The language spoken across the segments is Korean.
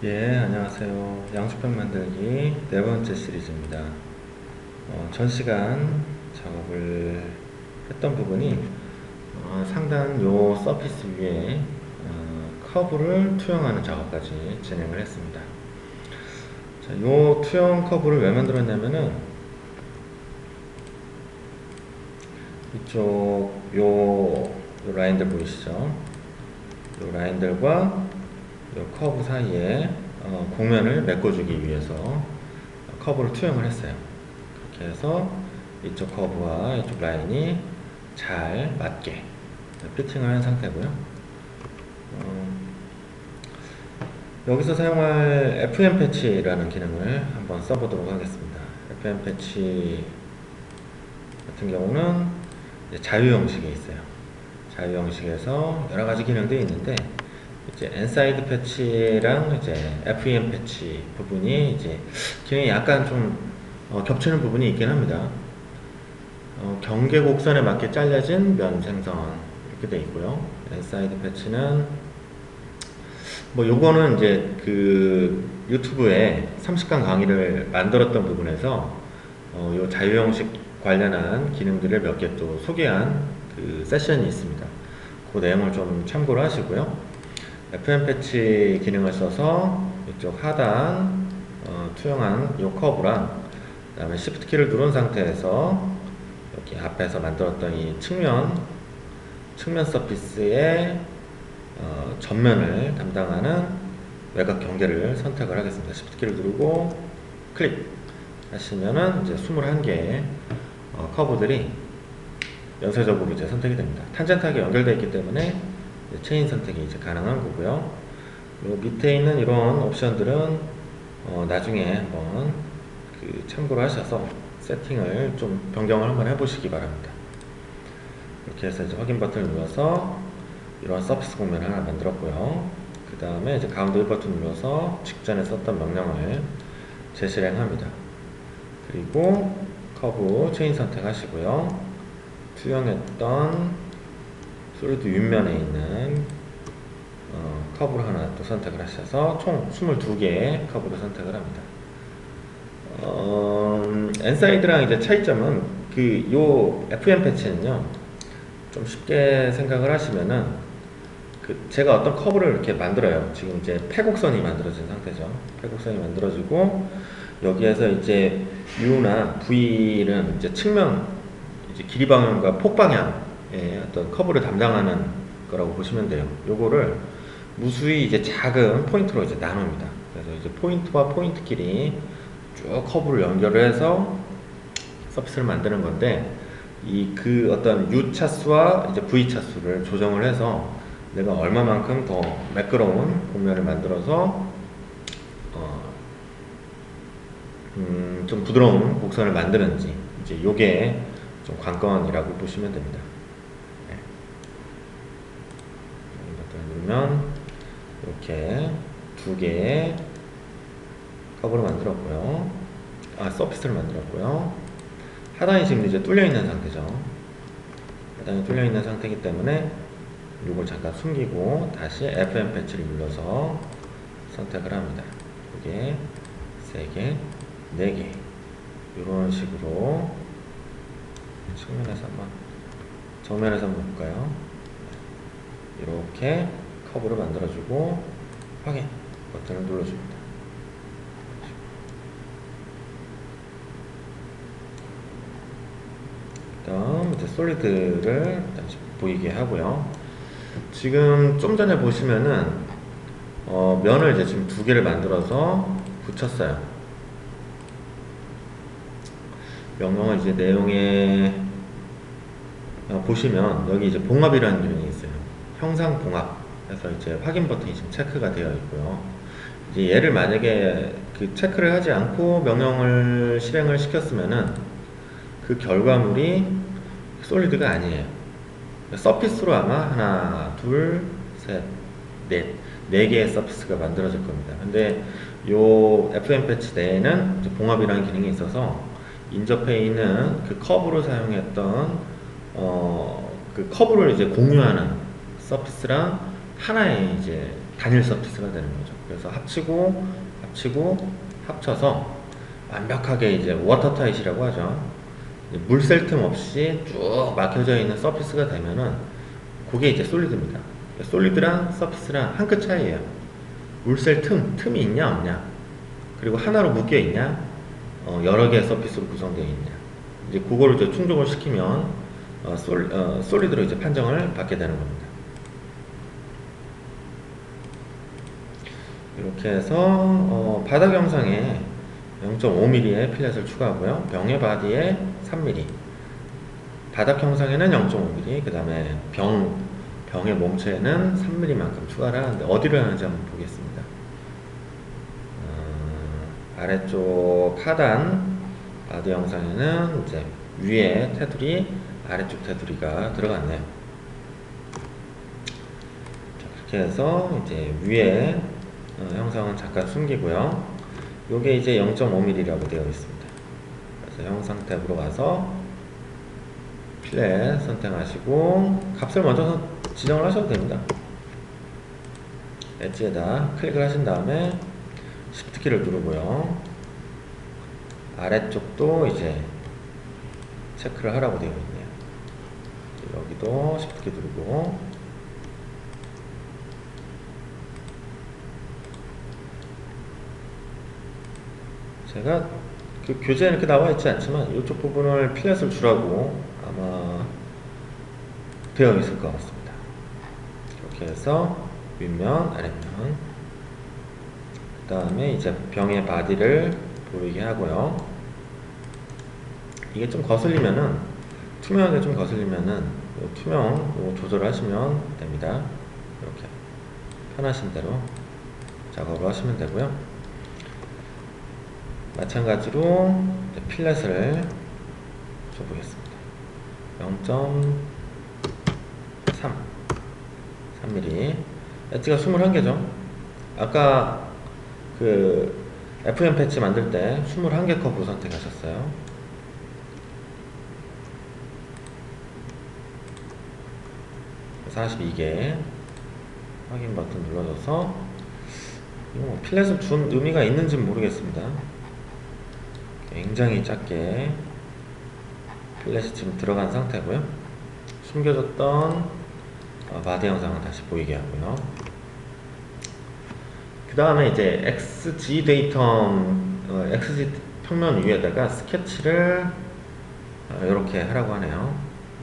예, 안녕하세요. 양수평 만들기 네 번째 시리즈입니다. 전 시간 작업을 했던 부분이 상단 요 서피스 위에 커브를 투영하는 작업까지 진행을 했습니다. 자, 요 투영 커브를 왜 만들었냐면은 이쪽 요 라인들 보이시죠? 요 라인들과 이 커브 사이에 곡면을 메꿔주기 위해서 커브를 투영을 했어요. 그렇게 해서 이쪽 커브와 이쪽 라인이 잘 맞게 피팅을 한 상태고요. 여기서 사용할 FM 패치라는 기능을 한번 써보도록 하겠습니다. FM 패치 같은 경우는 자유 형식에 있어요. 자유 형식에서 여러 가지 기능들이 있는데 이제 엔사이드 패치랑 이제 FEM 패치 부분이 이제 기능이 약간 좀 겹치는 부분이 있긴 합니다. 경계 곡선에 맞게 잘려진 면 생성 이렇게 돼 있고요. 엔사이드 패치는 뭐 요거는 이제 그 유튜브에 30강 강의를 만들었던 부분에서 요 자유 형식 관련한 기능들을 몇 개 또 소개한 그 세션이 있습니다. 그 내용을 좀 참고를 하시고요. FM 패치 기능을 써서 이쪽 하단 투영한 이 커브랑 그 다음에 Shift 키를 누른 상태에서 여기 앞에서 만들었던 이 측면 서피스의 전면을 담당하는 외곽 경계를 선택을 하겠습니다. Shift 키를 누르고 클릭 하시면은 이제 21개의 커브들이 연쇄적으로 이제 선택이 됩니다. 탄젠트하게 연결되어 있기 때문에 체인 선택이 이제 가능한 거고요. 요 밑에 있는 이런 옵션들은 나중에 한번 그 참고를 하셔서 세팅을 좀 변경을 한번 해보시기 바랍니다. 이렇게 해서 이제 확인 버튼을 눌러서 이런 서피스 곡면을 하나 만들었고요. 그 다음에 이제 가운데 1버튼 눌러서 직전에 썼던 명령을 재실행합니다. 그리고 커브 체인 선택하시고요. 투영했던 솔리드 윗면에 있는 커브를 하나 또 선택을 하셔서 총 22개의 커브를 선택을 합니다. 엔사이드랑 이제 차이점은 요 FM 패치는요, 좀 쉽게 생각을 하시면은 제가 어떤 커브를 이렇게 만들어요. 지금 이제 폐곡선이 만들어진 상태죠. 폐곡선이 만들어지고 여기에서 이제 U나 V는 이제 측면 이제 길이 방향과 폭 방향 어떤 커브를 담당하는 거라고 보시면 돼요. 요거를 무수히 이제 작은 포인트로 이제 나눕니다. 그래서 이제 포인트와 포인트끼리 쭉 커브를 연결을 해서 서피스를 만드는 건데 그 어떤 U 차수와 이제 V 차수를 조정을 해서 내가 얼마만큼 더 매끄러운 곡면을 만들어서 좀 부드러운 곡선을 만드는지 이제 요게 좀 관건이라고 보시면 됩니다. 누르면 이렇게 2개의 커브를 만들었고요. 서피스를 만들었고요. 하단이 지금 이제 뚫려 있는 상태죠. 하단이 뚫려 있는 상태이기 때문에 이걸 잠깐 숨기고 다시 FM 패치를 눌러서 선택을 합니다. 2개, 3개, 4개 이런 식으로 측면에서 한번 정면에서 한번 볼까요? 이렇게 커브를 만들어주고 확인 버튼을 눌러줍니다. 그 다음 이제 솔리드를 다시 보이게 하고요. 지금 좀 전에 보시면은 면을 이제 지금 2개를 만들어서 붙였어요. 명령어 이제 내용에 보시면 여기 이제 봉합이라는 기능이 있어요. 형상 봉합 해서 이제 확인 버튼이 지금 체크가 되어 있고요. 이제 얘를 만약에 그 체크를 하지 않고 명령을 실행을 시켰으면은 그 결과물이 솔리드가 아니에요. 서피스로 아마 하나, 둘, 셋, 넷, 4개의 서피스가 만들어질 겁니다. 근데 요 FM 패치 내에는 이제 봉합이라는 기능이 있어서 인접해 있는 그 커브로 사용했던 그 커브를 이제 공유하는 서피스랑 하나의 이제 단일 서피스가 되는 거죠. 그래서 합쳐서 완벽하게 이제 워터타잇이라고 하죠. 물샐 틈 없이 쭉 막혀져 있는 서피스가 되면은 그게 이제 솔리드입니다. 솔리드랑 서피스랑 한 끗 차이예요. 물샐 틈이 있냐 없냐, 그리고 하나로 묶여 있냐, 여러 개의 서피스로 구성되어 있냐, 이제 그거를 이제 충족을 시키면 솔리드로 이제 판정을 받게 되는 겁니다. 이렇게 해서 바닥 영상에 0.5mm의 필렛을 추가하고요. 병의 바디에 3mm, 바닥 형상에는 0.5mm, 그 다음에 병의 몸체에는 3mm만큼 추가를 하는데 어디를 하는지 한번 보겠습니다. 아래쪽 하단 바디 영상에는 이제 위에 테두리, 아래쪽 테두리가 들어갔네요. 자, 그렇게 해서 이제 위에 형상은 잠깐 숨기고요. 요게 이제 0.5mm라고 되어 있습니다. 그래서 형상 탭으로 가서 필렛 선택하시고 값을 먼저 지정을 하셔도 됩니다. 엣지에다 클릭을 하신 다음에 Shift 키를 누르고요. 아래쪽도 이제 체크를 하라고 되어 있네요. 여기도 Shift 키 누르고 제가 그 교재에 이렇게 나와 있지 않지만 이쪽 부분을 필렛을 주라고 아마 되어 있을 것 같습니다. 이렇게 해서 윗면, 아랫면, 그 다음에 이제 병의 바디를 보이게 하고요. 이게 좀 거슬리면은, 투명하게 좀 거슬리면은 투명 조절을 하시면 됩니다. 이렇게 편하신 대로 작업을 하시면 되고요. 마찬가지로 필렛을 줘보겠습니다. 3mm, 엣지가 21개죠. 아까 그 FM 패치 만들 때 21개 컵으로 선택하셨어요. 그래서 42개 확인 버튼 눌러줘서 이거 필렛을 준 의미가 있는지는 모르겠습니다. 굉장히 작게 필렛이 지금 들어간 상태고요. 숨겨졌던 바디 영상을 다시 보이게 하고요. 그 다음에 이제 XG 평면 위에다가 스케치를 이렇게 하라고 하네요.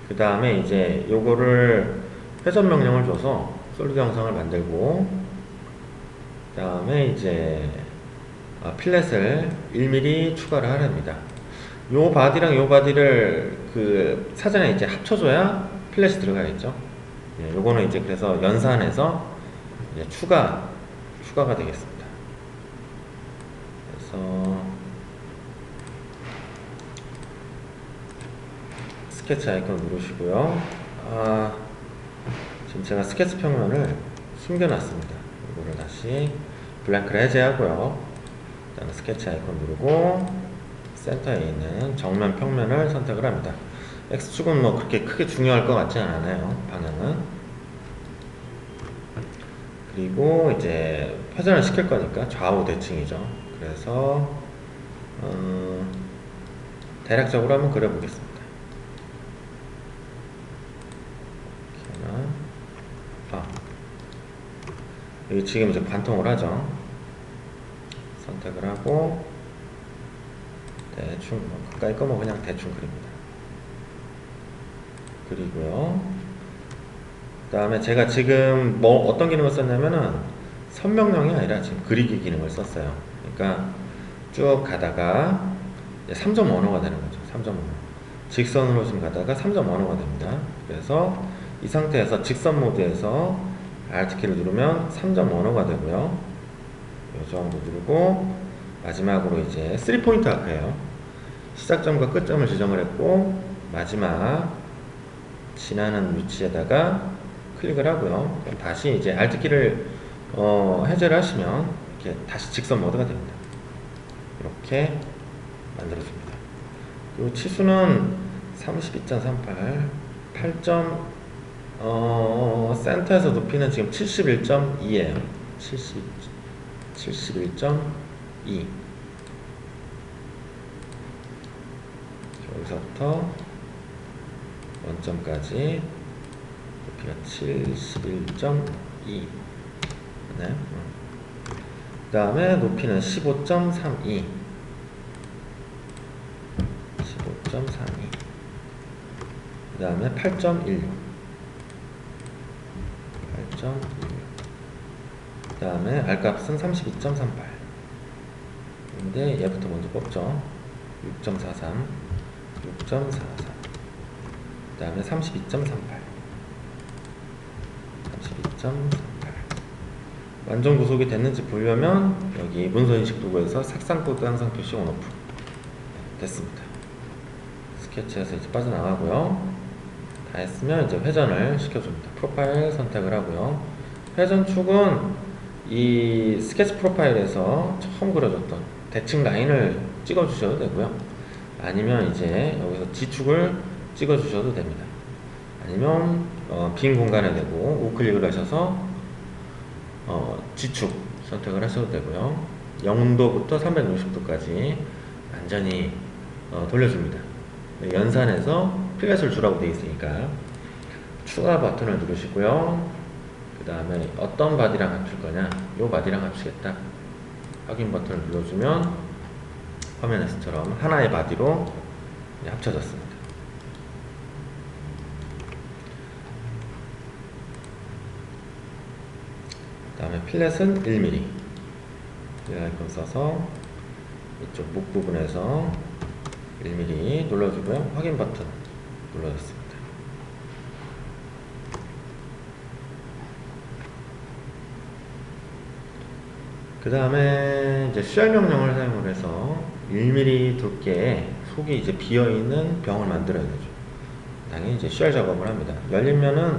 그 다음에 이제 요거를 회전 명령을 줘서 솔리드 영상을 만들고, 그 다음에 이제 필렛을 1mm 추가를 하랍니다. 요 바디랑 요 바디를 그 사전에 이제 합쳐줘야 필렛이 들어가겠죠. 예, 요거는 이제 그래서 연산해서 이제 추가가 되겠습니다. 그래서 스케치 아이콘 누르시고요. 지금 제가 스케치 평면을 숨겨놨습니다. 이거를 다시 블랭크를 해제하고요. 일단 스케치 아이콘 누르고 센터에 있는 정면 평면을 선택을 합니다. X축은 뭐 그렇게 크게 중요할 것 같지는 않아요, 방향은. 그리고 이제 회전을 시킬 거니까 좌우 대칭이죠. 그래서 대략적으로 한번 그려보겠습니다. 여기 지금 이제 관통을 하죠. 선택을 하고 대충 가까이 거면 그냥 대충 그립니다. 그리고요. 그 다음에 제가 지금 뭐 어떤 기능을 썼냐면은 선명령이 아니라 지금 그리기 기능을 썼어요. 그러니까 쭉 가다가 3점 언어가 되는 거죠. 3점 언어. 직선으로 지금 가다가 3점 언어가 됩니다. 그래서 이 상태에서 직선 모드에서 Alt키를 누르면 3점 언어가 되고요. 이 정도 누르고 마지막으로 이제 3포인트 아크예요. 시작점과 끝점을 지정을 했고 마지막 지나는 위치에다가 클릭을 하고요. 그럼 다시 이제 Alt키를 해제를 하시면 이렇게 다시 직선 모드가 됩니다. 이렇게 만들어줍니다. 그리고 치수는 32.38, 8점, 센터에서 높이는 지금 71.2예요. 71.2. 여기서부터 원점까지 높이가 71.2. 네. 그 다음에 높이는 15.32. 15.32. 그 다음에 8.16. 8.16. 그 다음에 R값은 32.38. 근데 얘부터 먼저 뽑죠. 6.43. 6.43. 그 다음에 32.38. 32.38. 완전 구속이 됐는지 보려면 여기 문서인식 도구에서 색상 코드 항상 표시 온오프. 됐습니다. 스케치에서 이제 빠져나가고요. 다 했으면 이제 회전을 시켜줍니다. 프로파일 선택을 하고요. 회전 축은 이 스케치 프로파일에서 처음 그려줬던 대칭 라인을 찍어주셔도 되고요. 아니면 이제 여기서 G축을 찍어주셔도 됩니다. 아니면 빈 공간에 대고 우클릭을 하셔서 G축 선택을 하셔도 되고요. 0도부터 360도까지 완전히 돌려줍니다. 연산해서 필렛을 주라고 되어 있으니까 추가 버튼을 누르시고요. 그 다음에 어떤 바디랑 합칠 거냐, 요 바디랑 합치겠다 확인 버튼을 눌러주면 화면에서처럼 하나의 바디로 합쳐졌습니다. 그 다음에 필렛은 1mm 아이콘 써서 이쪽 목 부분에서 1mm 눌러주고요. 확인 버튼 눌러줬습니다. 그 다음에 이제 쉘 명령을 사용을 해서 1mm 두께의 속이 이제 비어있는 병을 만들어야 되죠. 당연히 이제 쉘 작업을 합니다. 열리면은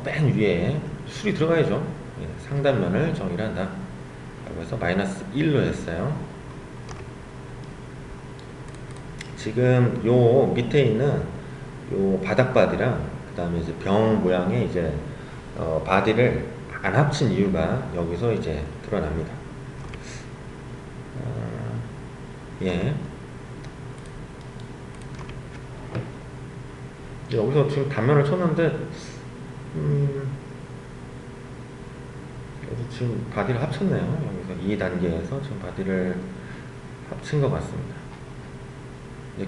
맨 위에 술이 들어가야죠. 상단면을 정의를 한다. 그래서 마이너스 1로 했어요. 지금 요 밑에 있는 요 바닥 바디랑 그 다음에 이제 병 모양의 이제 바디를 안 합친 이유가 여기서 이제 드러납니다. 예. 여기서 지금 단면을 쳤는데 여기 지금 바디를 합쳤네요. 여기서 2단계에서 지금 바디를 합친 것 같습니다.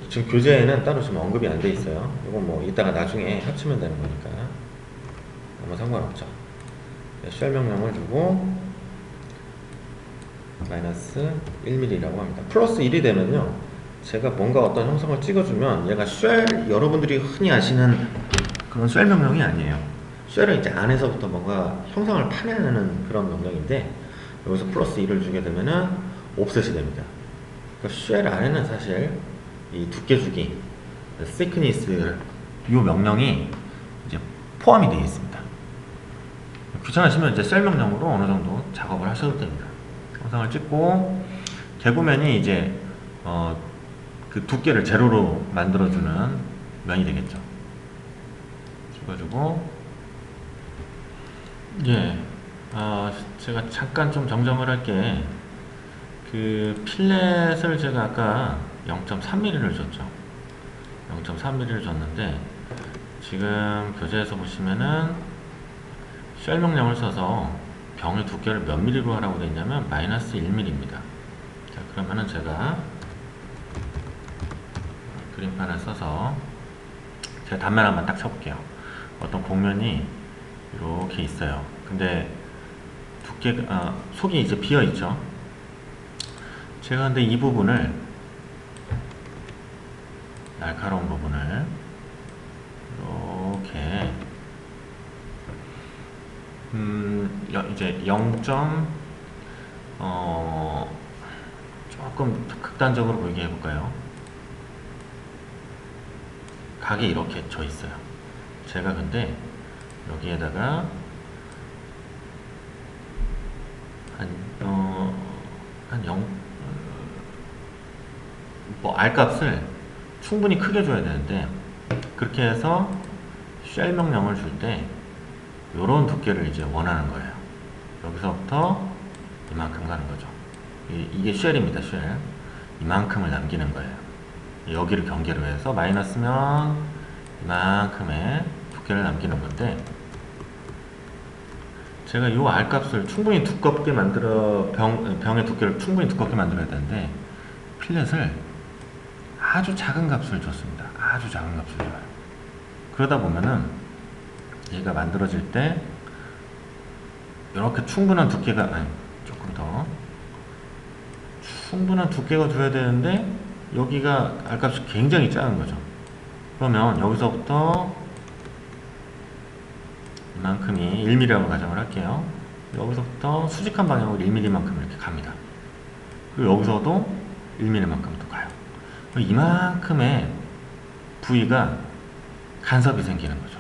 지금 교재에는 따로 지금 언급이 안 돼 있어요. 이건 뭐 이따가 나중에 합치면 되는 거니까 아무 상관없죠. 쉘 명령을 주고 마이너스 1mm라고 합니다. 플러스 1이 되면요, 제가 뭔가 어떤 형성을 찍어주면 얘가 쉘, 여러분들이 흔히 아시는 그런 쉘 명령이 아니에요. 쉘은 이제 안에서부터 뭔가 형상을 파내는 그런 명령인데, 여기서 플러스 1을 주게 되면은 옵셋이 됩니다. 그러니까 쉘 안에는 사실 이 두께주기, thickness 이 명령이 이제 포함이 되어 있습니다. 귀찮으시면 이제 셀 명령으로 어느 정도 작업을 하셔도 됩니다. 영상을 찍고 개구면이 이제 그 두께를 제로로 만들어주는 면이 되겠죠. 찍어주고, 예, 제가 잠깐 좀 정정을 할게. 그 필렛을 제가 아까 0.3mm를 줬죠. 0.3mm를 줬는데 지금 교재에서 보시면은 쉘 명령을 써서 병의 두께를 몇 mm로 하라고 되어 있냐면 마이너스 1mm입니다. 자, 그러면은 제가 그림판을 써서 제가 단면 한번 딱 쳐볼게요. 어떤 곡면이 이렇게 있어요. 근데 두께가 속이 이제 비어 있죠. 제가 근데 이 부분을, 날카로운 부분을 이렇게 이제 0. 조금 극단적으로 보이게 해볼까요? 각이 이렇게 져 있어요. 제가 근데 여기에다가 한 0, R값을 충분히 크게 줘야 되는데, 그렇게 해서 쉘 명령을 줄 때 요런 두께를 이제 원하는 거예요. 여기서부터 이만큼 가는 거죠. 이게 쉘입니다. 쉘. 이만큼을 남기는 거예요. 여기를 경계로 해서 마이너스면 이만큼의 두께를 남기는 건데, 제가 이 R값을 충분히 두껍게 만들어 병의 두께를 충분히 두껍게 만들어야 되는데 필렛을 아주 작은 값을 줬습니다. 아주 작은 값을 줘요. 그러다 보면은 얘가 만들어질 때 이렇게 충분한 두께가, 아니 조금 더 충분한 두께가 줘야 되는데 여기가 R값이 굉장히 작은 거죠. 그러면 여기서부터 이만큼이 1mm라고 가정을 할게요. 여기서부터 수직한 방향으로 1mm만큼 이렇게 갑니다. 그리고 여기서도 1mm만큼 또 가요. 이만큼의 부위가 간섭이 생기는 거죠.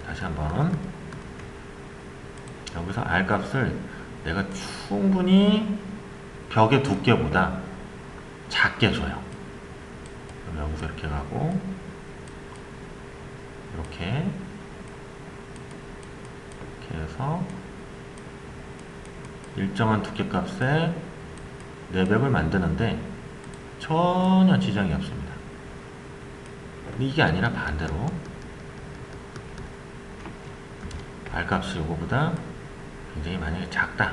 다시 한번 여기서 R값을 내가 충분히 벽의 두께보다 작게 줘요. 그럼 여기서 이렇게 가고 이렇게 해서 일정한 두께값의 내벽을 만드는데 전혀 지장이 없습니다. 이게 아니라 반대로 R값이 이거보다 굉장히 만약에 작다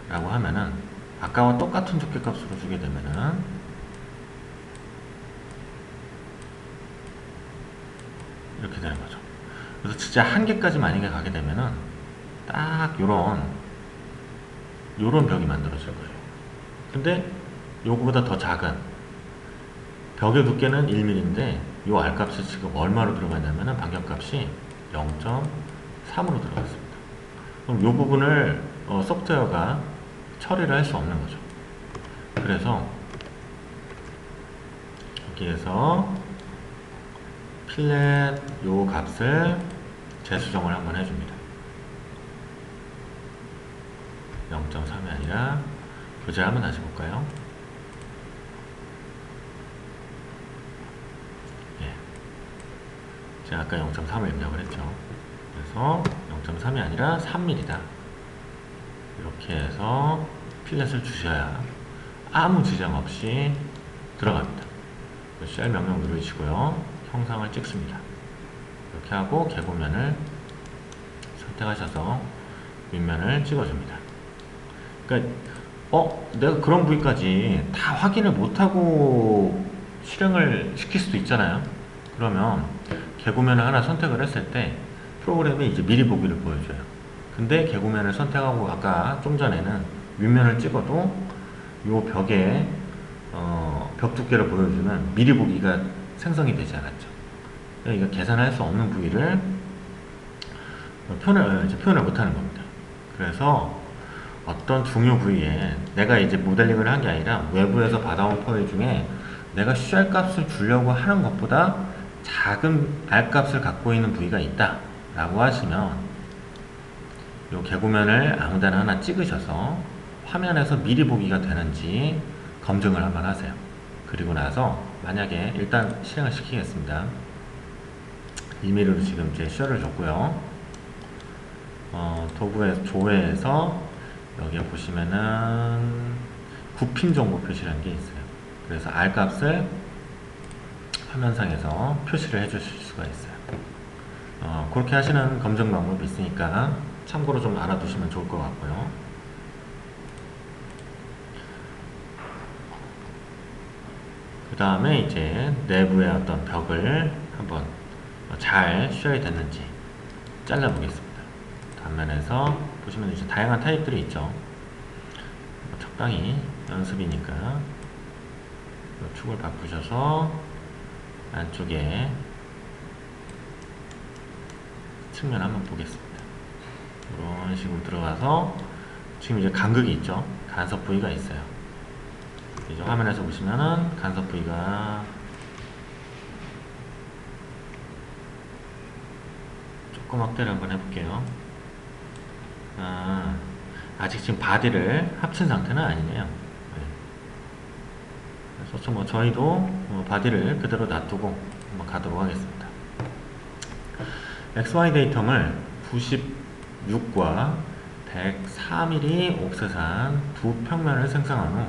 라고 하면은 아까와 똑같은 두께값으로 주게 되면은 이렇게 되는 거죠. 그래서 진짜 한계까지 만약에 가게 되면은 딱 요런 벽이 만들어질 거예요. 근데 요거보다 더 작은 벽의 두께는 1mm인데 요 R값이 지금 얼마로 들어가냐면은 반경값이 0.3으로 들어갔습니다. 그럼 요 부분을 소프트웨어가 처리를 할 수 없는 거죠. 그래서 여기에서 필렛 요 값을 재수정을 한번 해줍니다. 0.3이 아니라 교재 한번 다시 볼까요? 예. 제가 아까 0.3을 입력을 했죠. 그래서 0.3이 아니라 3mm다. 이렇게 해서 필렛을 주셔야 아무 지장 없이 들어갑니다. 쉘 명령 누르시고요. 형상을 찍습니다. 이렇게 하고 개고면을 선택하셔서 윗면을 찍어줍니다. 그러니까 내가 그런 부위까지 다 확인을 못하고 실행을 시킬 수도 있잖아요. 그러면 개고면을 하나 선택을 했을 때 프로그램이 이제 미리 보기를 보여줘요. 근데 개고면을 선택하고 아까 좀 전에는 윗면을 찍어도 이 벽에 벽 두께를 보여주는 미리 보기가 생성이 되지 않았죠. 그러니까 계산할 수 없는 부위를 표현을 못하는 겁니다. 그래서 어떤 중요 부위에 내가 이제 모델링을 한 게 아니라 외부에서 받아온 파일 중에 내가 쉘 값을 주려고 하는 것보다 작은 R 값을 갖고 있는 부위가 있다 라고 하시면 이 개구면을 아무데나 하나 찍으셔서 화면에서 미리 보기가 되는지 검증을 한번 하세요. 그리고 나서 만약에 일단 실행을 시키겠습니다. 2mm로 지금 제 쉘을 줬고요. 도구의 조회에서 여기에 보시면은 9핀 정보 표시라는 게 있어요. 그래서 R 값을 화면상에서 표시를 해 주실 수가 있어요. 그렇게 하시는 검증 방법이 있으니까 참고로 좀 알아두시면 좋을 것 같고요. 그 다음에 이제 내부의 어떤 벽을 한번 잘 쉘이 됐는지 잘라 보겠습니다. 단면에서 보시면 이제 다양한 타입들이 있죠. 적당히 연습이니까 축을 바꾸셔서 안쪽에 측면 한번 보겠습니다. 이런 식으로 들어가서 지금 이제 간극이 있죠. 간섭 부위가 있어요. 이제 화면에서 보시면은 간섭 부위가 조금 확대를 한번 해볼게요. 아직 지금 바디를 합친 상태는 아니네요. 네. 그래서 저희도 바디를 그대로 놔두고 한번 가도록 하겠습니다. XY 데이텀을 90 6과 104mm 옥셋한 두 평면을 생성한 후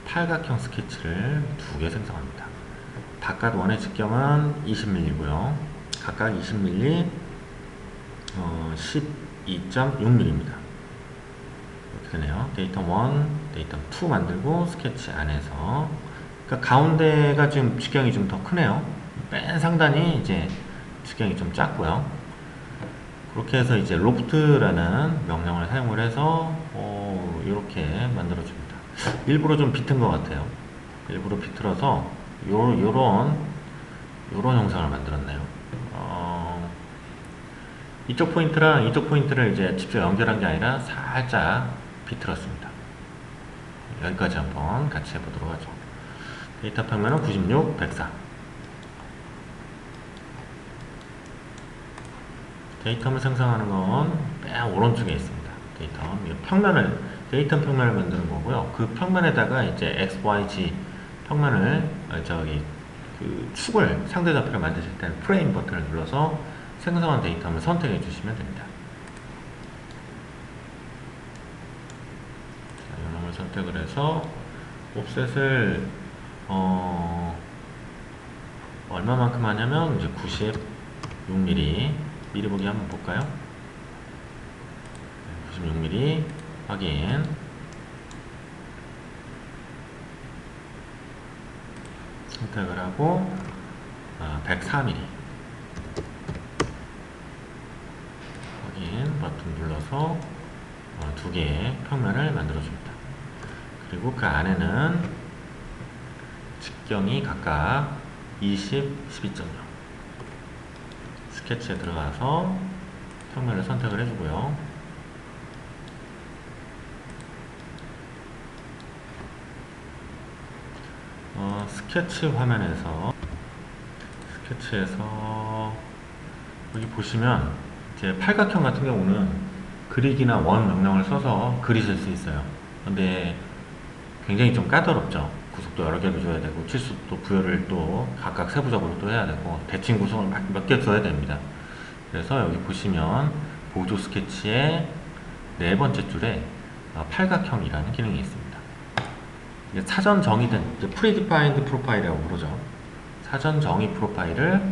팔각형 스케치를 2개 생성합니다. 바깥 원의 직경은 20mm고요. 각각 20mm, 12.6mm입니다. 이렇게 되네요. 데이터 1, 데이터 2 만들고 스케치 안에서, 그러니까 가운데가 지금 직경이 좀 더 크네요. 맨 상단이 이제 직경이 좀 작고요. 그렇게 해서 이제 로프트라는 명령을 사용을 해서 이렇게 만들어줍니다. 일부러 좀 비튼 것 같아요. 일부러 비틀어서 요런 형상을 만들었네요. 이쪽 포인트랑 이쪽 포인트를 이제 직접 연결한 게 아니라 살짝 비틀었습니다. 여기까지 한번 같이 해보도록 하죠. 데이터 평면은 96, 104. 데이텀을 생성하는 건 맨 오른쪽에 있습니다. 데이터 평면을 만드는 거고요. 그 평면에다가 이제 X, Y, Z 평면을, 그 축을, 상대좌표를 만드실 때는 프레임 버튼을 눌러서 생성한 데이텀을 선택해 주시면 됩니다. 자, 이놈을 선택을 해서 옵셋을 얼마만큼 하냐면 이제 96mm 미리 보기 한번 볼까요? 96mm 확인. 선택을 하고 104mm 확인 버튼 눌러서 2개의 평면을 만들어줍니다. 그리고 그 안에는 직경이 각각 20, 12.0. 스케치에 들어가서 평면을 선택을 해주고요. 스케치 화면에서 여기 보시면 이제 팔각형 같은 경우는 그리기나 원 명령을 써서 그리실 수 있어요. 근데 굉장히 좀 까다롭죠. 구속도 여러 개를 줘야 되고 치수도 부여를 또 각각 세부적으로 또 해야 되고 대칭 구성을 몇 개 써야 됩니다. 그래서 여기 보시면 보조 스케치의 네 번째 줄에 팔각형이라는 기능이 있습니다. 이게 사전 정의된 프리디파인드 프로파일이라고 부르죠. 사전 정의 프로파일을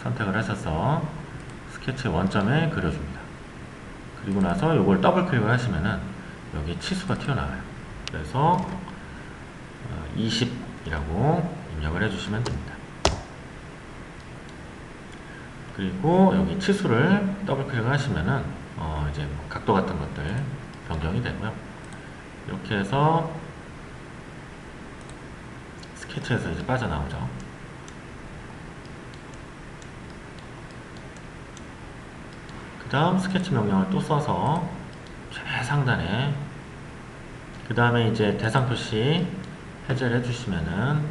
선택을 하셔서 스케치 원점에 그려줍니다. 그리고 나서 이걸 더블 클릭을 하시면은 여기 치수가 튀어나와요. 그래서 20이라고 입력을 해주시면 됩니다. 그리고 여기 치수를 더블 클릭을 하시면은 이제 뭐 각도 같은 것들 변경이 되고요. 이렇게 해서 스케치에서 이제 빠져나오죠. 그 다음 스케치 명령을 또 써서 최상단에, 그 다음에 이제 대상 표시 해제를 해주시면은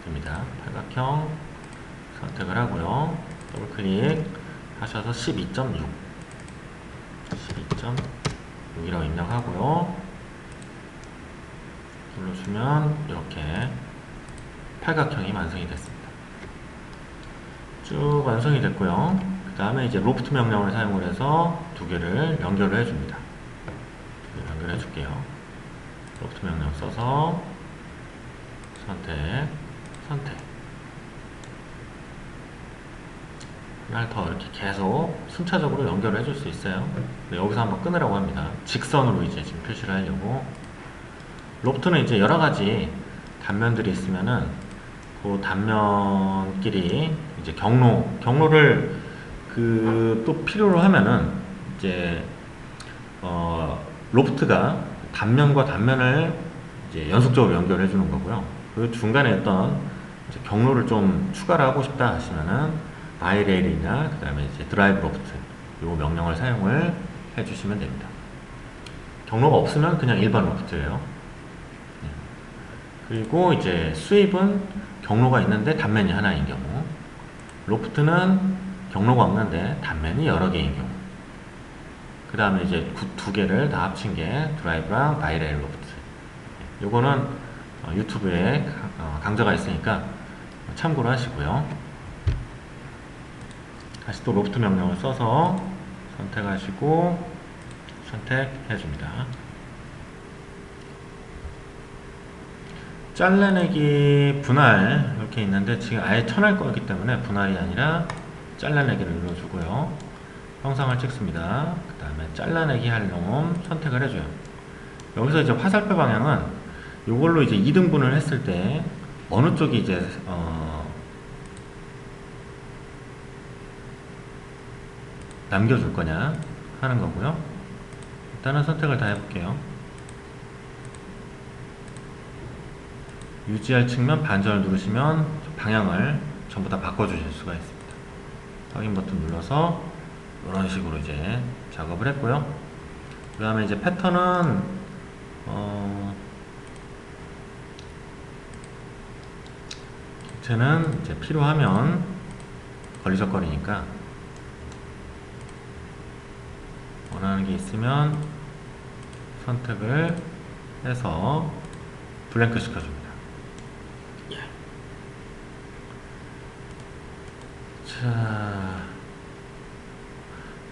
됩니다. 팔각형 선택을 하고요. 더블 클릭 하셔서 12.6 12.6이라고 입력하고요. 눌러주면 이렇게 팔각형이 완성이 됐습니다. 쭉 완성이 됐고요. 그 다음에 이제 로프트 명령을 사용을 해서 두 개를 연결을 해줍니다. 연결해 줄게요. 로프트 명령 써서 선택. 그날 더 이렇게 계속 순차적으로 연결을 해줄 수 있어요. 여기서 한번 끊으라고 합니다. 직선으로 이제 지금 표시를 하려고. 로프트는 이제 여러 가지 단면들이 있으면은 그 단면끼리 이제 경로를 또 필요로 하면은 이제 로프트가 단면과 단면을 이제 연속적으로 연결해 주는 거고요. 그 중간에 어떤 이제 경로를 좀 추가를 하고 싶다 하시면은 바이레일이나 그 다음에 이제 드라이브 로프트 요 명령을 사용을 해 주시면 됩니다. 경로가 없으면 그냥 일반 로프트예요. 그리고 이제 스윕은 경로가 있는데 단면이 하나인 경우, 로프트는 경로가 없는데 단면이 여러 개인 경우, 그 다음에 이제 두 개를 다 합친 게 드라이브랑 바이레일 로프트. 요거는 유튜브에 강좌가 있으니까 참고를 하시고요. 다시 또 로프트 명령을 써서 선택하시고 선택해 줍니다. 잘라내기 분할 이렇게 있는데 지금 아예 쳐낼 거기 때문에 분할이 아니라 잘라내기를 눌러주고요. 형상을 찍습니다. 그 다음에 잘라내기 할 놈 선택을 해줘요. 여기서 이제 화살표 방향은 이걸로 이제 2등분을 했을 때 어느 쪽이 이제 남겨줄 거냐 하는 거고요. 일단은 선택을 다 해볼게요. 유지할 측면 반전을 누르시면 방향을 전부 다 바꿔주실 수가 있습니다. 확인 버튼 눌러서 이런 식으로 이제 작업을 했고요. 그 다음에 이제 패턴은 쟤는 이제 필요하면 걸리적거리니까 원하는 게 있으면 선택을 해서 블랭크 시켜줍니다. 자,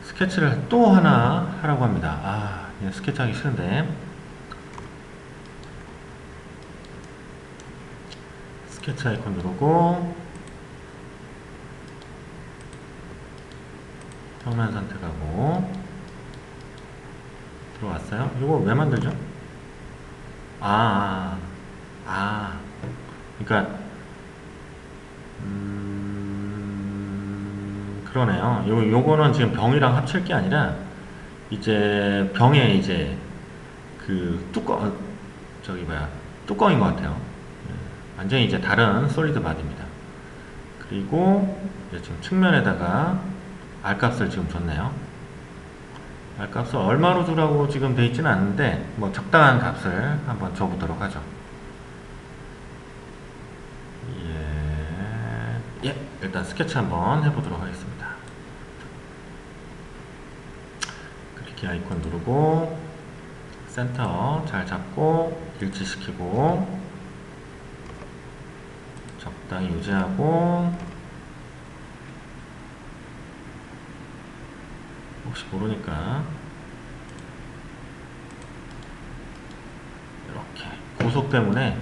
스케치를 또 하나 하라고 합니다. 스케치 하기 싫은데. 스케치 아이콘 누르고 평면 선택하고 들어왔어요. 이거 왜 만들죠? 그러니까 그러네요. 요거는 지금 병이랑 합칠 게 아니라 이제 병에 이제 그 뚜껑인 것 같아요. 완전히 이제 다른 솔리드 바디입니다. 그리고 이제 지금 측면에다가 R값을 지금 줬네요. R값을 얼마로 주라고 지금 돼 있지는 않는데 뭐 적당한 값을 한번 줘보도록 하죠. 일단 스케치 한번 해보도록 하겠습니다. 클릭키 아이콘 누르고 센터 잘 잡고 일치시키고 적당히 유지하고 혹시 모르니까 이렇게 고속 때문에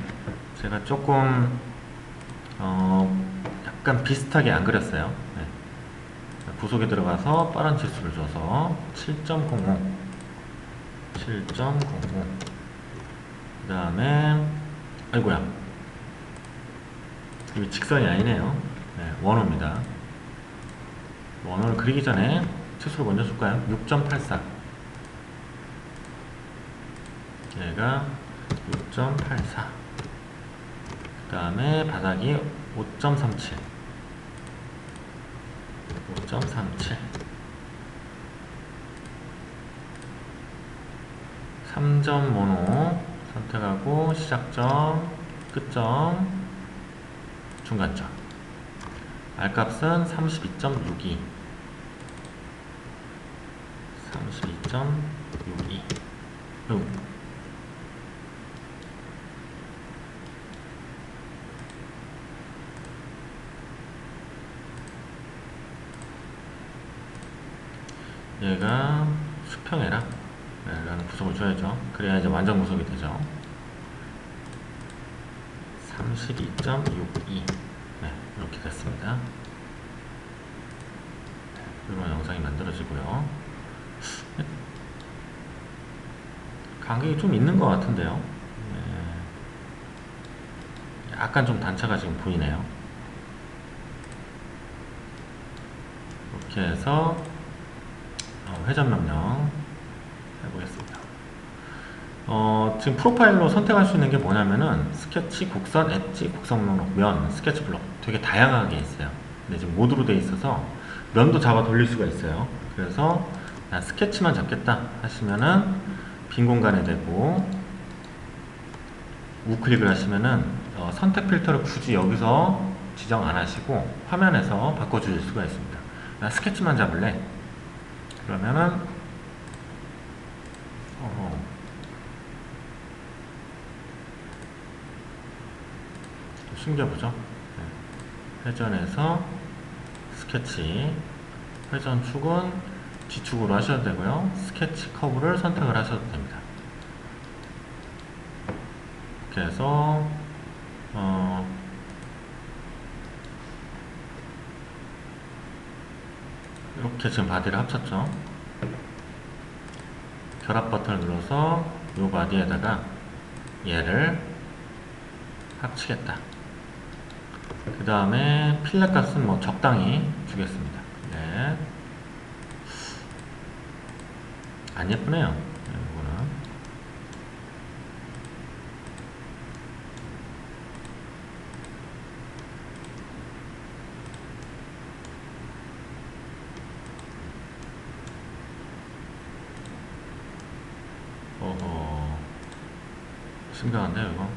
제가 조금 약간 비슷하게 안 그렸어요. 구속에 들어가서 빠른 치수를 줘서 7.00 그 다음에 아이고야 이게 직선이 아니네요. 원호입니다. 원호를 그리기 전에 치수를 먼저 줄까요? 6.84 얘가 6.84 그 다음에 바닥이 5.37 3점 모노 선택하고 시작점, 끝점, 중간점 R값은 32.62 얘가 수평에라 라는 구속을 줘야죠. 그래야 이제 완전 구속이 되죠. 32.62 이렇게 됐습니다. 이런 영상이 만들어지고요. 간격이 좀 있는 것 같은데요. 약간 좀 단차가 지금 보이네요. 이렇게 해서 회전 명령 해보겠습니다. 지금 프로파일로 선택할 수 있는 게 뭐냐면은 스케치, 곡선, 엣지, 곡선 목록, 면, 스케치 블록 되게 다양하게 있어요. 근데 지금 모드로 되어 있어서 면도 잡아 돌릴 수가 있어요. 그래서 나 스케치만 잡겠다 하시면은 빈 공간에 대고 우클릭을 하시면은 선택 필터를 굳이 여기서 지정 안 하시고 화면에서 바꿔주실 수가 있습니다. 나 스케치만 잡을래 그러면은 숨겨보죠. 회전해서 스케치 회전 축은 G축으로 하셔도 되고요. 스케치 커브를 선택을 하셔도 됩니다. 이렇게 해서 이렇게 지금 바디를 합쳤죠. 결합 버튼을 눌러서 요 바디에다가 얘를 합치겠다. 그 다음에 필렛 값은 뭐 적당히 주겠습니다. 네. 안 예쁘네요. 이거는. 심각한데요, 이거.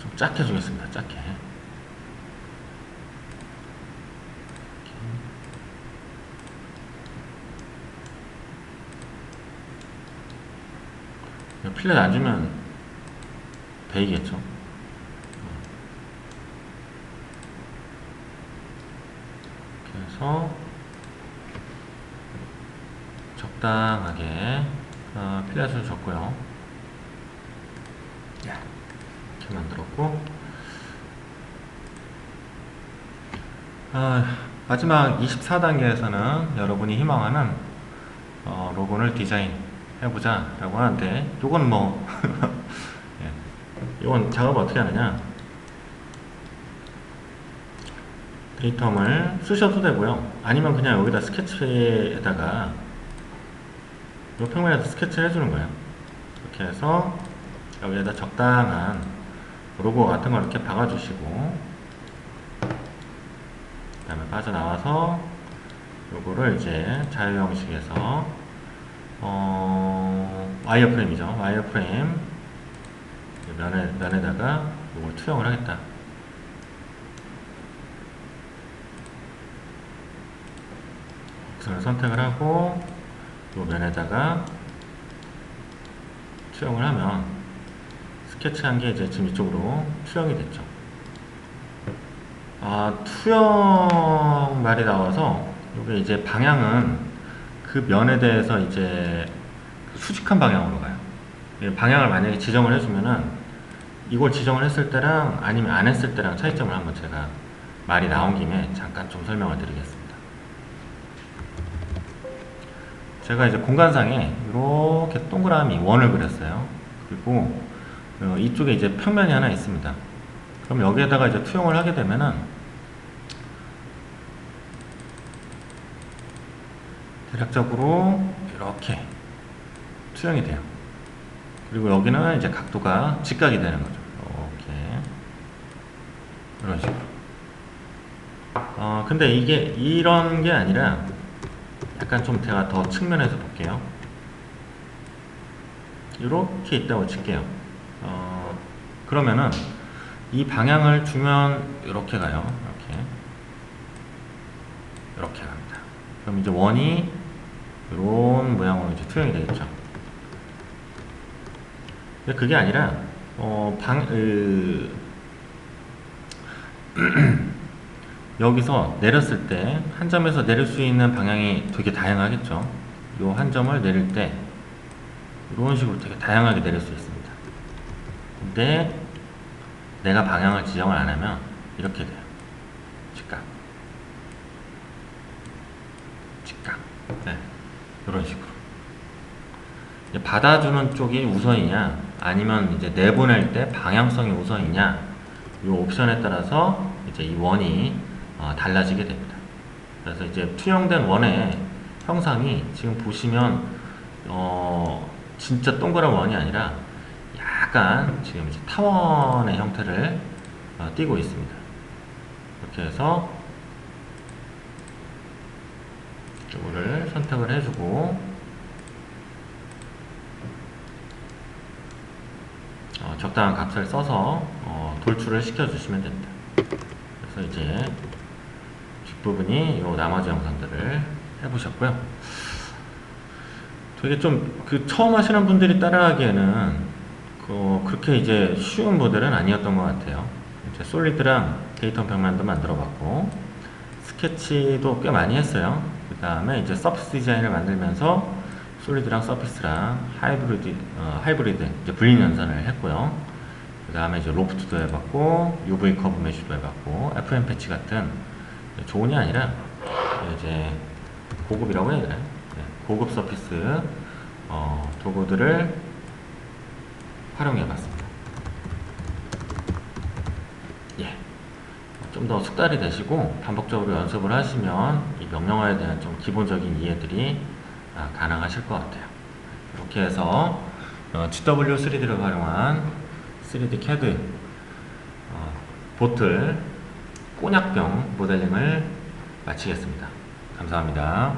좀 작게 주겠습니다. 작게. 필렛 안 주면 베이겠죠. 그래서 적당하게 필렛을 줬고요. 이렇게 만들었고, 마지막 24단계에서는 여러분이 희망하는 로고를 디자인 해보자 라고 하는데, 요건 뭐 이건 작업을 어떻게 하느냐, 데이텀을 쓰셔도 되고요, 아니면 그냥 여기다 스케치에다가 이 평면에서 스케치를 해주는 거예요. 이렇게 해서 여기에다 적당한 로고 같은 걸 이렇게 박아주시고, 그 다음에 빠져나와서 요거를 이제 자유 형식에서 와이어프레임이죠. 와이어프레임 면에다가 요걸 투영을 하겠다. 옵션을 선택을 하고 요 면에다가 투영을 하면 스케치한 게 이제 지금 이쪽으로 투영이 됐죠. 투영 말이 나와서 요게 이제 방향은 그 면에 대해서 이제 수직한 방향으로 가요. 방향을 만약에 지정을 해주면은 이걸 지정을 했을 때랑 아니면 안 했을 때랑 차이점을 한번 제가 말이 나온 김에 잠깐 좀 설명을 드리겠습니다. 제가 이제 공간상에 이렇게 동그라미 원을 그렸어요. 그리고 이쪽에 이제 평면이 하나 있습니다. 그럼 여기에다가 이제 투영을 하게 되면은 대략적으로 이렇게 투영이 돼요. 그리고 여기는 이제 각도가 직각이 되는 거죠. 이렇게 이런 식으로. 근데 이게 이런 게 아니라 약간 좀 제가 더 측면에서 볼게요. 이렇게 있다고 칠게요. 그러면은 이 방향을 주면 이렇게 가요. 이렇게 갑니다. 그럼 이제 원이 이런 모양으로 이제 투영이 되겠죠. 근데 그게 아니라 여기서 내렸을 때 한 점에서 내릴 수 있는 방향이 되게 다양하겠죠. 요 한 점을 내릴 때 이런 식으로 되게 다양하게 내릴 수 있습니다. 근데 내가 방향을 지정을 안 하면 이렇게 돼요. 직각. 네, 이런 식으로. 이제 받아주는 쪽이 우선이냐, 아니면 이제 내보낼 때 방향성이 우선이냐, 이 옵션에 따라서 이제 이 원이 달라지게 됩니다. 그래서 이제 투영된 원의 형상이 지금 보시면 진짜 동그란 원이 아니라 약간 지금 이제 타원의 형태를 띠고 있습니다. 이렇게 해서 이거를 선택을 해주고 적당한 값을 써서 돌출을 시켜주시면 됩니다. 그래서 이제 뒷부분이 요 나머지 영상들을 해보셨고요. 되게 좀 처음 하시는 분들이 따라하기에는 그렇게 이제 쉬운 모델은 아니었던 것 같아요. 이제 솔리드랑 데이터 벽면도 만들어 봤고 스케치도 꽤 많이 했어요. 그 다음에 이제 서피스 디자인을 만들면서 솔리드랑 서피스랑 하이브리드 이제 분리 연산을 했고요. 그 다음에 이제 로프트도 해봤고 UV 커브 메쉬도 해봤고 FM 패치 같은 좋은이 아니라 이제 고급이라고 해야 되나요? 네, 고급 서피스 도구들을 활용해봤습니다. 예. 좀 더 숙달이 되시고 반복적으로 연습을 하시면 이 명령어에 대한 좀 기본적인 이해들이 가능하실 것 같아요. 이렇게 해서 GW3D를 활용한 3D CAD 보틀 꼬냑병 모델링을 마치겠습니다. 감사합니다.